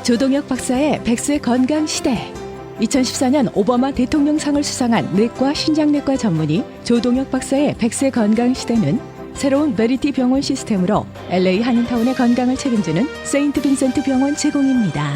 조동혁 박사의 백세 건강 시대. 2014년 오바마 대통령상을 수상한 내과 신장내과 전문의 조동혁 박사의 백세 건강 시대는 새로운 메리티 병원 시스템으로 LA 한인타운의 건강을 책임지는 세인트 빈센트 병원 제공입니다.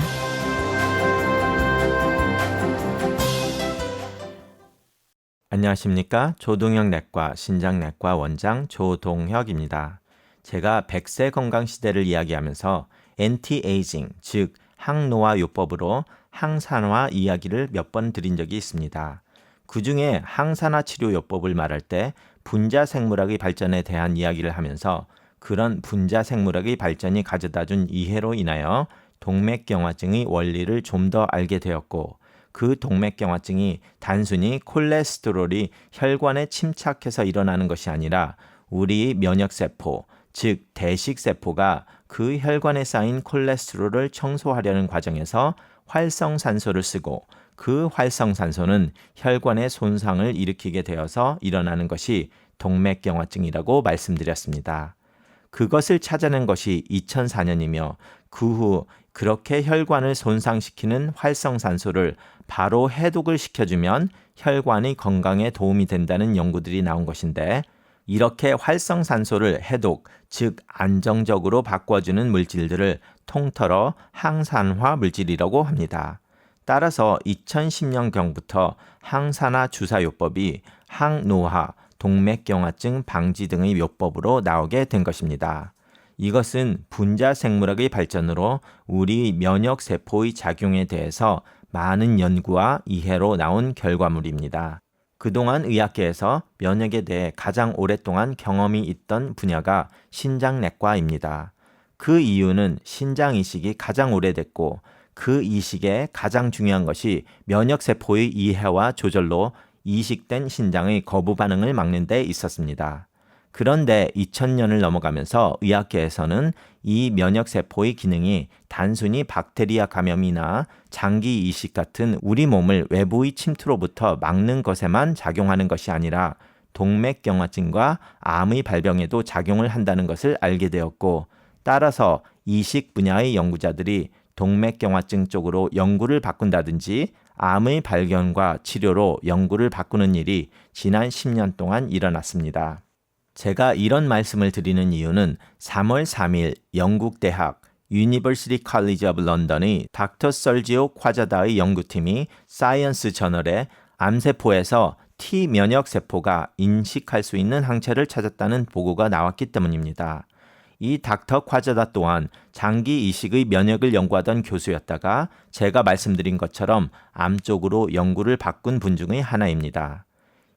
안녕하십니까? 조동혁 내과 신장내과 원장 조동혁입니다. 제가 100세 건강 시대를 이야기하면서 엔티에이징, 즉 항노화 요법으로 항산화 이야기를 몇 번 드린 적이 있습니다. 그 중에 항산화 치료 요법을 말할 때 분자 생물학의 발전에 대한 이야기를 하면서 그런 분자 생물학의 발전이 가져다준 이해로 인하여 동맥경화증의 원리를 좀 더 알게 되었고, 그 동맥경화증이 단순히 콜레스테롤이 혈관에 침착해서 일어나는 것이 아니라 우리 면역세포, 즉 대식세포가 그 혈관에 쌓인 콜레스테롤을 청소하려는 과정에서 활성산소를 쓰고, 그 활성산소는 혈관의 손상을 일으키게 되어서 일어나는 것이 동맥경화증이라고 말씀드렸습니다. 그것을 찾아낸 것이 2004년이며 그 후 그렇게 혈관을 손상시키는 활성산소를 바로 해독을 시켜주면 혈관의 건강에 도움이 된다는 연구들이 나온 것인데, 이렇게 활성산소를 해독, 즉 안정적으로 바꿔주는 물질들을 통틀어 항산화 물질이라고 합니다. 따라서 2010년경부터 항산화 주사요법이 항노화, 동맥경화증 방지 등의 요법으로 나오게 된 것입니다. 이것은 분자 생물학의 발전으로 우리 면역세포의 작용에 대해서 많은 연구와 이해로 나온 결과물입니다. 그동안 의학계에서 면역에 대해 가장 오랫동안 경험이 있던 분야가 신장내과입니다. 그 이유는 신장 이식이 가장 오래됐고, 그 이식에 가장 중요한 것이 면역세포의 이해와 조절로 이식된 신장의 거부 반응을 막는 데 있었습니다. 그런데 2000년을 넘어가면서 의학계에서는 이 면역세포의 기능이 단순히 박테리아 감염이나 장기 이식 같은 우리 몸을 외부의 침투로부터 막는 것에만 작용하는 것이 아니라 동맥경화증과 암의 발병에도 작용을 한다는 것을 알게 되었고, 따라서 이식 분야의 연구자들이 동맥경화증 쪽으로 연구를 바꾼다든지 암의 발견과 치료로 연구를 바꾸는 일이 지난 10년 동안 일어났습니다. 제가 이런 말씀을 드리는 이유는 3월 3일 영국 대학 University College of London의 닥터 설지오 콰자다의 연구팀이 사이언스 저널에 암세포에서 T 면역세포가 인식할 수 있는 항체를 찾았다는 보고가 나왔기 때문입니다. 이 닥터 콰자다 또한 장기 이식의 면역을 연구하던 교수였다가 제가 말씀드린 것처럼 암 쪽으로 연구를 바꾼 분 중의 하나입니다.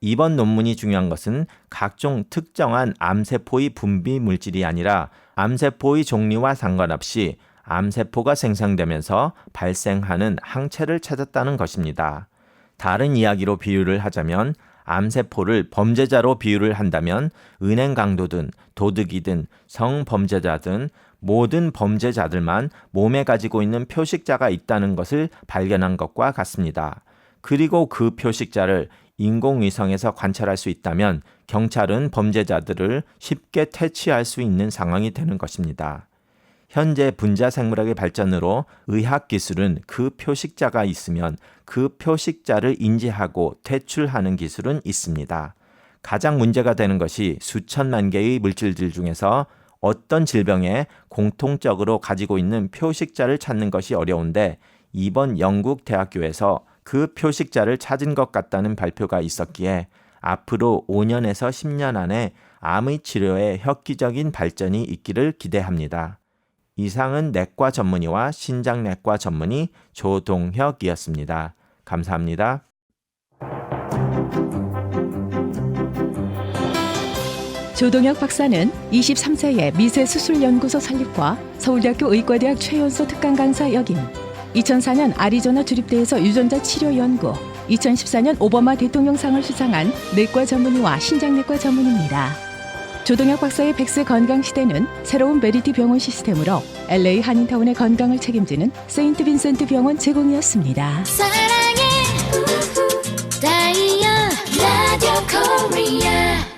이번 논문이 중요한 것은 각종 특정한 암세포의 분비 물질이 아니라 암세포의 종류와 상관없이 암세포가 생성되면서 발생하는 항체를 찾았다는 것입니다. 다른 이야기로 비유를 하자면 암세포를 범죄자로 비유를 한다면 은행 강도든 도둑이든 성범죄자든 모든 범죄자들만 몸에 가지고 있는 표식자가 있다는 것을 발견한 것과 같습니다. 그리고 그 표식자를 인공위성에서 관찰할 수 있다면 경찰은 범죄자들을 쉽게 퇴치할 수 있는 상황이 되는 것입니다. 현재 분자생물학의 발전으로 의학기술은 그 표식자가 있으면 그 표식자를 인지하고 퇴출하는 기술은 있습니다. 가장 문제가 되는 것이 수천만 개의 물질들 중에서 어떤 질병에 공통적으로 가지고 있는 표식자를 찾는 것이 어려운데, 이번 영국 대학교에서 그 표식자를 찾은 것 같다는 발표가 있었기에 앞으로 5년에서 10년 안에 암의 치료에 획기적인 발전이 있기를 기대합니다. 이상은 내과 전문의와 신장내과 전문의 조동혁이었습니다. 감사합니다. 조동혁 박사는 23세에 미세수술연구소 설립과 서울대학교 의과대학 최연소 특강 강사 역임, 2004년 아리조나 주립대에서 유전자 치료 연구, 2014년 오바마 대통령상을 수상한 내과 전문의와 신장내과 전문의입니다. 조동혁 박사의 100세 건강 시대는 새로운 메리티 병원 시스템으로 LA 한인타운의 건강을 책임지는 세인트 빈센트 병원 제공이었습니다. 사랑해 다이아 라디오 코리아